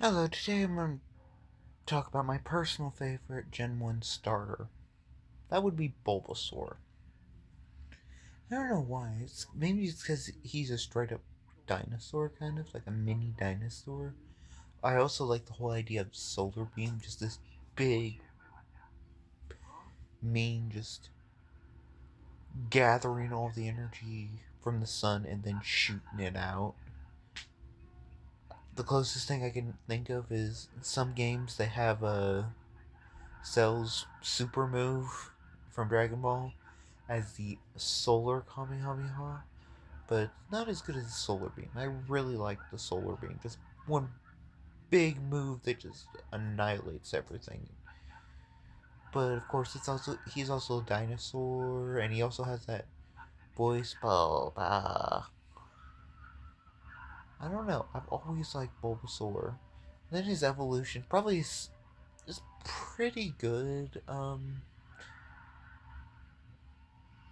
Hello, today I'm going to talk about my personal favorite Gen 1 starter. That would be Bulbasaur. I don't know why. Maybe it's because he's a straight up dinosaur, kind of, like a mini dinosaur. I also like the whole idea of Solar Beam, just this big, mean, just gathering all the energy from the sun and then shooting it out. The closest thing I can think of is some games they have a Cell's super move from Dragon Ball as the Solar Kamehameha, but not as good as the Solar Beam. I really like the Solar Beam. Just one big move that just annihilates everything. But of course, he's also a dinosaur, and he also has that voice, Bulba. I don't know. I've always liked Bulbasaur. And then his evolution probably is pretty good.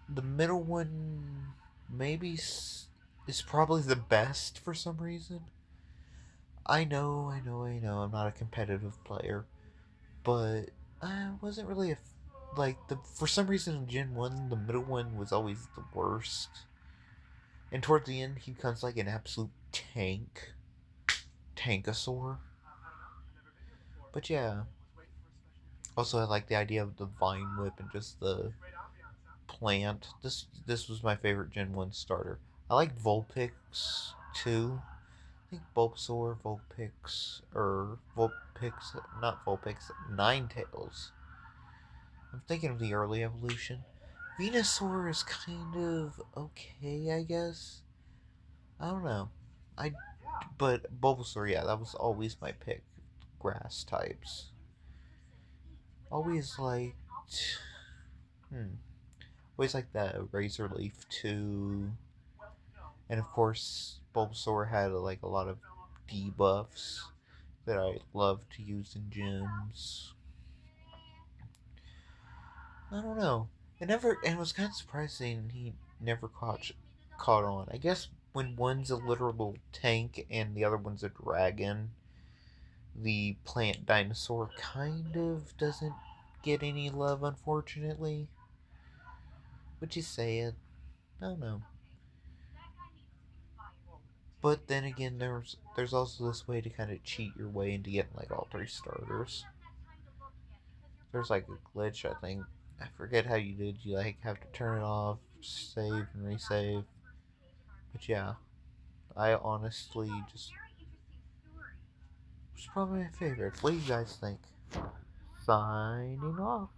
The middle one maybe is probably the best for some reason. I know. I'm not a competitive player, but I wasn't really like the for some reason in Gen 1 the middle one was always the worst. And toward the end he becomes like an absolute tankosaur. But yeah. Also I like the idea of the vine whip and just the plant. This was my favorite Gen 1 starter. I like Vulpix too. I think Bulbasaur, not Vulpix, Ninetales. I'm thinking of the early evolution. Venusaur is kind of okay, I guess. I don't know. I, but Bulbasaur, yeah, that was always my pick. Grass types. Always liked, hmm, always like that Razor Leaf too. And of course, Bulbasaur had like a lot of debuffs that I love to use in gyms. I don't know. And it was kind of surprising he never caught on. I guess when one's a literal tank and the other one's a dragon, the plant dinosaur kind of doesn't get any love, unfortunately. Which is sad. I don't know. But then again, there's also this way to kind of cheat your way into getting like all three starters. There's like a glitch, I think. I forget how you did. You like have to turn it off, save and resave. But yeah, I honestly just was probably my favorite. What do you guys think? Signing off.